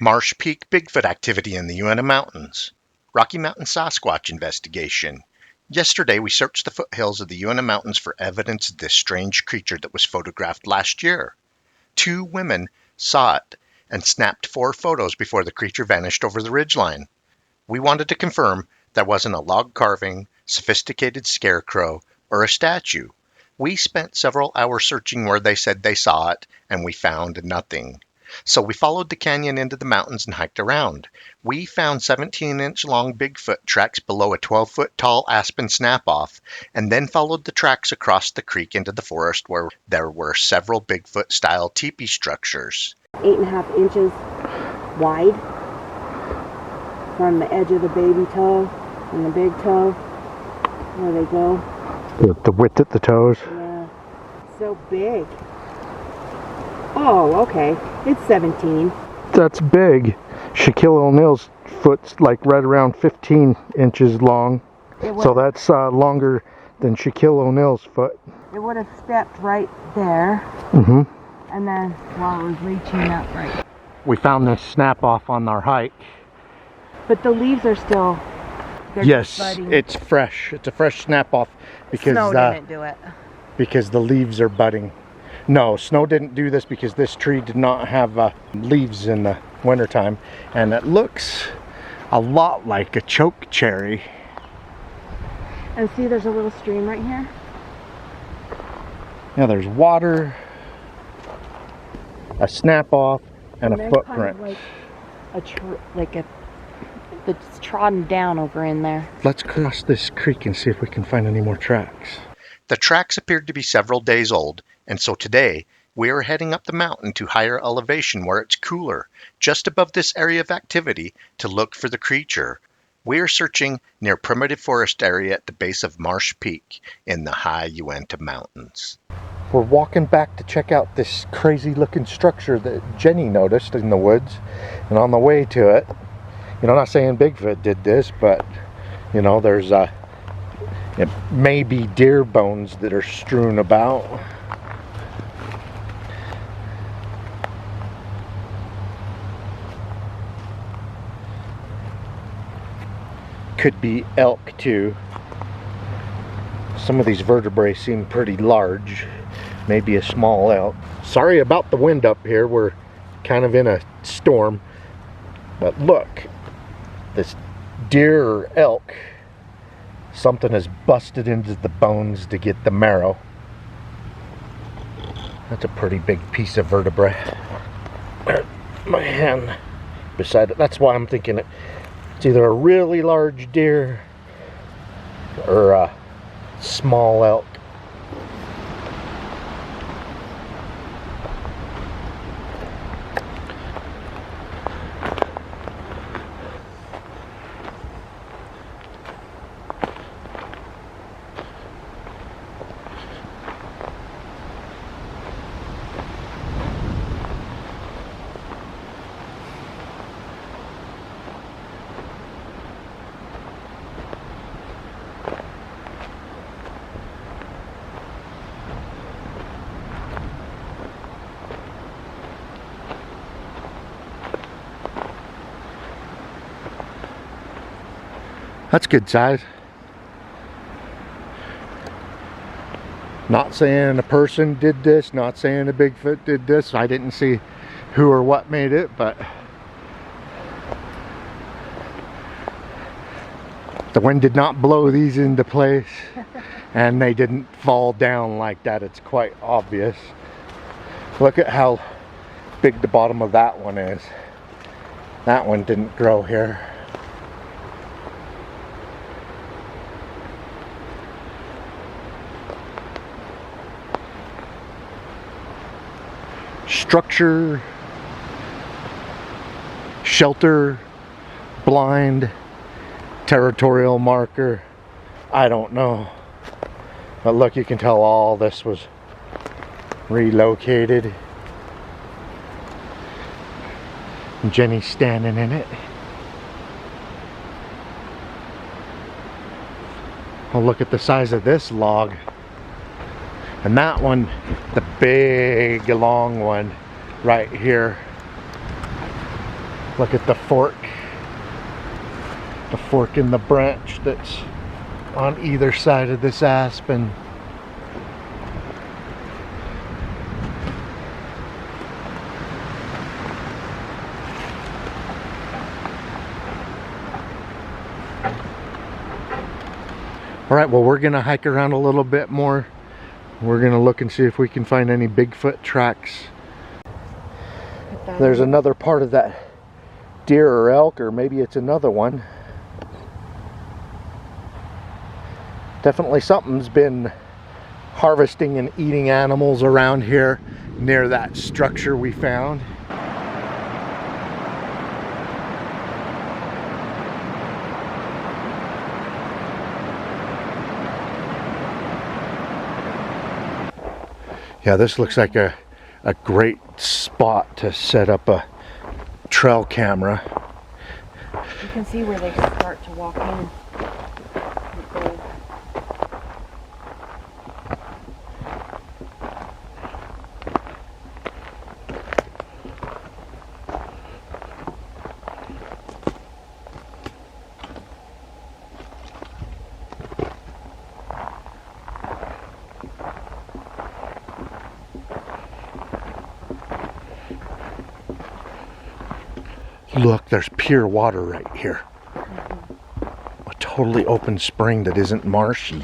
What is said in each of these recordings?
Marsh Peak Bigfoot activity in the Uinta Mountains. Rocky Mountain Sasquatch investigation. Yesterday, we searched the foothills of the Uinta Mountains for evidence of this strange creature that was photographed last year. 2 women saw it and snapped 4 photos before the creature vanished over the ridgeline. We wanted to confirm there wasn't a log carving, sophisticated scarecrow, or a statue. We spent several hours searching where they said they saw it, and we found nothing. So we followed the canyon into the mountains and hiked around. We found 17-inch long Bigfoot tracks below a 12-foot tall aspen snap-off, and then followed the tracks across the creek into the forest where there were several Bigfoot-style teepee structures. 8.5 inches wide from the edge of the baby toe and the big toe, where they go. The width at the toes. Yeah, so big. Oh, okay. It's 17. That's big. Shaquille O'Neal's foot's like right around 15 inches long. So that's longer than Shaquille O'Neal's foot. It would have stepped right there. Mm-hmm. And then while it was reaching up right. We found this snap off on our hike. But the leaves are still. Yes, it's fresh. It's a fresh snap off because snow didn't do it. Because the leaves are budding. No, snow didn't do this because this tree did not have leaves in the wintertime, and it looks a lot like a choke cherry. And see, there's a little stream right here. Yeah, there's water, a snap off, and a footprint. Kind of like that's trodden down over in there. Let's cross this creek and see if we can find any more tracks. The tracks appeared to be several days old, and so today we are heading up the mountain to higher elevation where it's cooler, just above this area of activity, to look for the creature. We are searching near primitive forest area at the base of Marsh Peak in the high Uinta Mountains. We're walking back to check out this crazy looking structure that Jenny noticed in the woods, and on the way to it, I'm not saying Bigfoot did this, but there's it may be deer bones that are strewn about. Could be elk too. Some of these vertebrae seem pretty large. Maybe a small elk. Sorry about the wind up here. We're kind of in a storm. But look, this deer or elk, something has busted into the bones to get the marrow. That's a pretty big piece of vertebrae. My hand beside it. That's why I'm thinking it's either a really large deer or a small elk. That's good size. Not saying a person did this, not saying a Bigfoot did this. I didn't see who or what made it, but the wind did not blow these into place and they didn't fall down like that. It's quite obvious. Look at how big the bottom of that one is. That one didn't grow here. Structure, shelter, blind, territorial marker, I don't know. But look, you can tell all this was relocated. And Jenny's standing in it. Oh, look at the size of this log. And that one, the big long one right here. Look at the fork. The fork in the branch that's on either side of this aspen. All right, well, we're gonna hike around a little bit more. We're gonna look and see if we can find any Bigfoot tracks. There's another part of that deer or elk, or maybe it's another one. Definitely something's been harvesting and eating animals around here near that structure we found. Yeah, this looks like a great spot to set up a trail camera. You can see where they start to walk in. Look, there's pure water right here. A totally open spring that isn't marshy.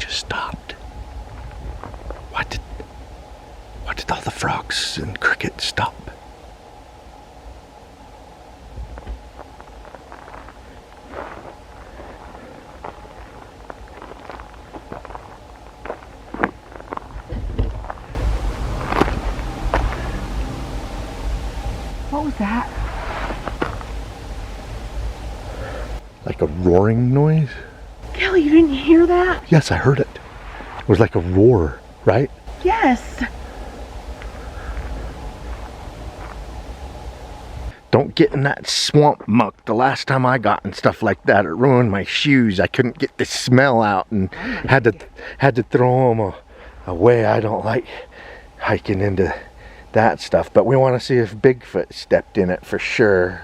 Stopped. Why did all the frogs and crickets stop? What was that? Like a roaring noise? Kelly, you didn't hear that? Yes, I heard it. It was like a roar, right? Yes. Don't get in that swamp muck. The last time I got in stuff like that, it ruined my shoes. I couldn't get the smell out and had to throw them away. I don't like hiking into that stuff, but we want to see if Bigfoot stepped in it for sure.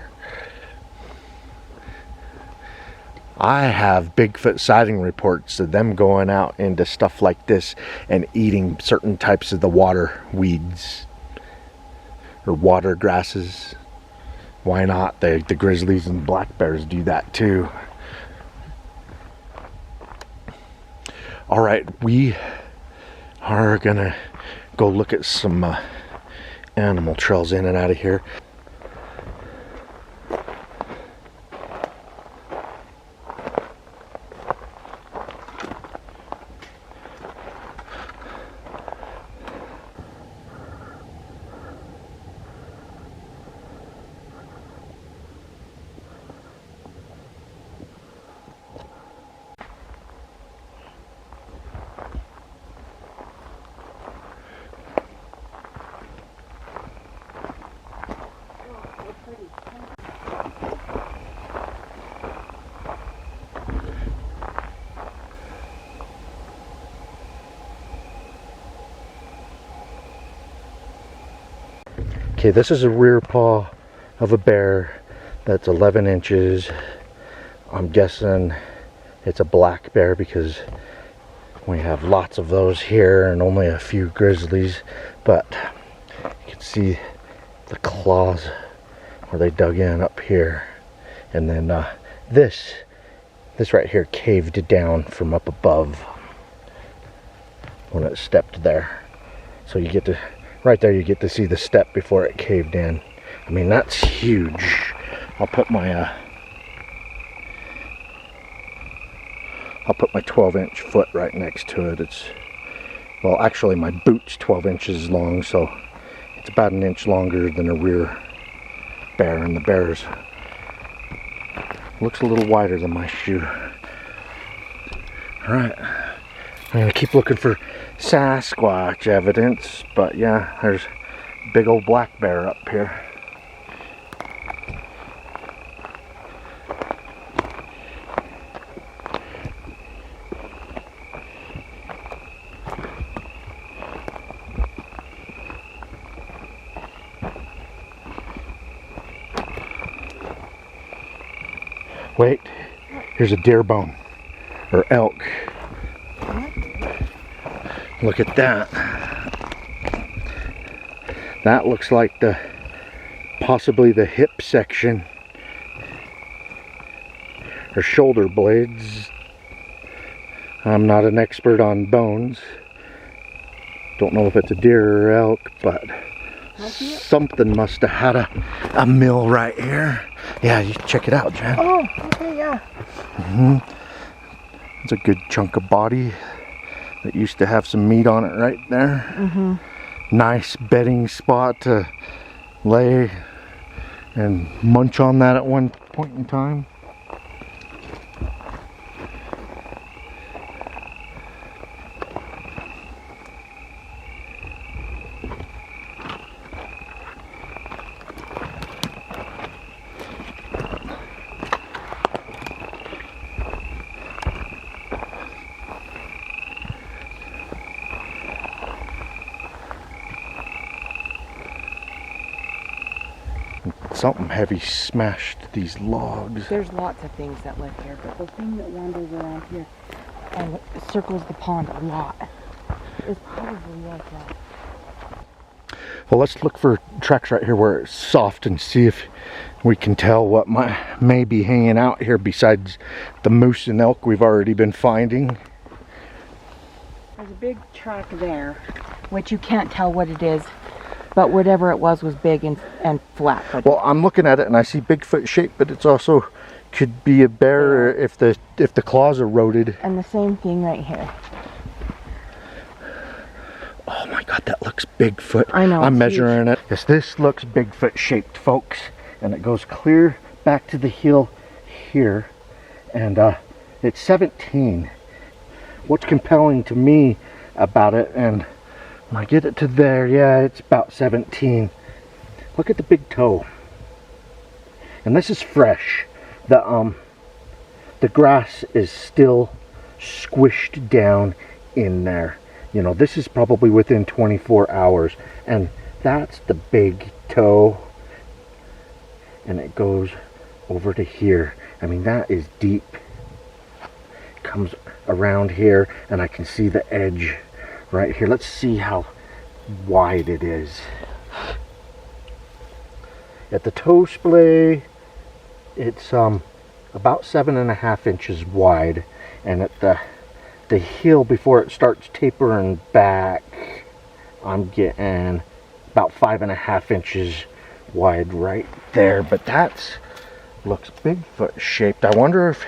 I have Bigfoot sighting reports of them going out into stuff like this and eating certain types of the water weeds or water grasses. Why not? The grizzlies and black bears do that too. All right, we are gonna go look at some animal trails in and out of here. Okay, this is a rear paw of a bear that's 11 inches. I'm guessing it's a black bear because we have lots of those here and only a few grizzlies, but you can see the claws where they dug in up here. And then this right here caved down from up above when it stepped there. So you get to, right there you get to see the step before it caved in. I mean, that's huge. I'll put my I'll put my 12-inch foot right next to it. It's, well, actually my boot's 12 inches long, so it's about an inch longer than a rear bear, and the bear's looks a little wider than my shoe. Alright, I'm gonna keep looking for Sasquatch evidence, but yeah, there's a big old black bear up here. Wait, here's a deer bone, or elk. Look at that. That looks like possibly the hip section, or shoulder blades. I'm not an expert on bones. Don't know if it's a deer or elk, but something must have had a mill right here. Yeah, you check it out, Jen. Oh, okay, yeah. It's a good chunk of body that used to have some meat on it right there. Nice bedding spot to lay and munch on that at one point in time. Something heavy smashed these logs. There's lots of things that live here, but the thing that wanders around here and circles the pond a lot is probably like that. Well, let's look for tracks right here where it's soft and see if we can tell what may be hanging out here besides the moose and elk we've already been finding. There's a big track there, which you can't tell what it is, but whatever it was big and flat. Well, I'm looking at it and I see Bigfoot shape, but it's also could be a bear if the claws eroded. And the same thing right here. Oh my God, that looks Bigfoot. I know. I'm measuring it. Yes, this looks Bigfoot shaped, folks, and it goes clear back to the heel here, and it's 17. What's compelling to me about it, and when I get it to there, yeah, it's about 17. Look at the big toe. And this is fresh. The grass is still squished down in there. You know, this is probably within 24 hours. And that's the big toe. And it goes over to here. I mean, that is deep. It comes around here, and I can see the edge right here. Let's see how wide it is. At the toe splay, it's about 7.5 inches wide, and at the heel before it starts tapering back, I'm getting about 5.5 inches wide right there. But that's looks Bigfoot shaped. I wonder if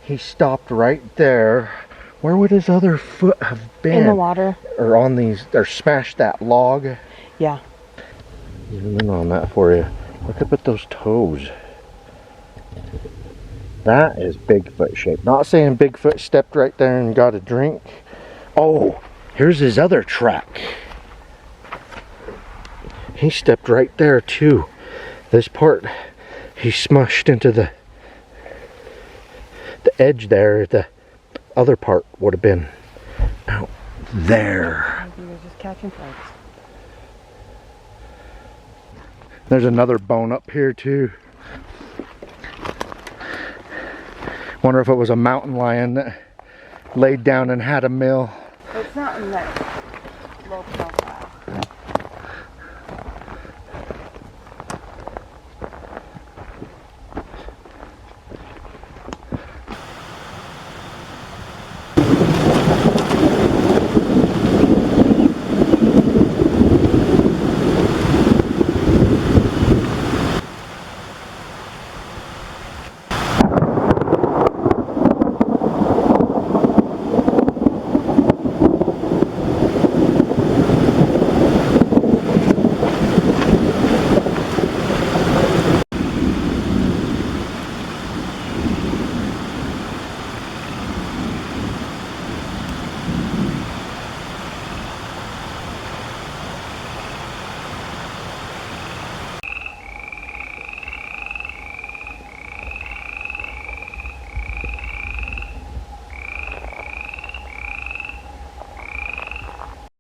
he stopped right there. Where would his other foot have been? In the water. Or on these, or smashed that log. Yeah. Zoom in on that for you. Look up at those toes. That is Bigfoot shaped. Not saying Bigfoot stepped right there and got a drink. Oh, here's his other track. He stepped right there too. This part, he smushed into the edge there. The other part would have been out there. Maybe he was just catching flies. There's another bone up here too. Wonder if it was a mountain lion that laid down and had a meal. It's not in that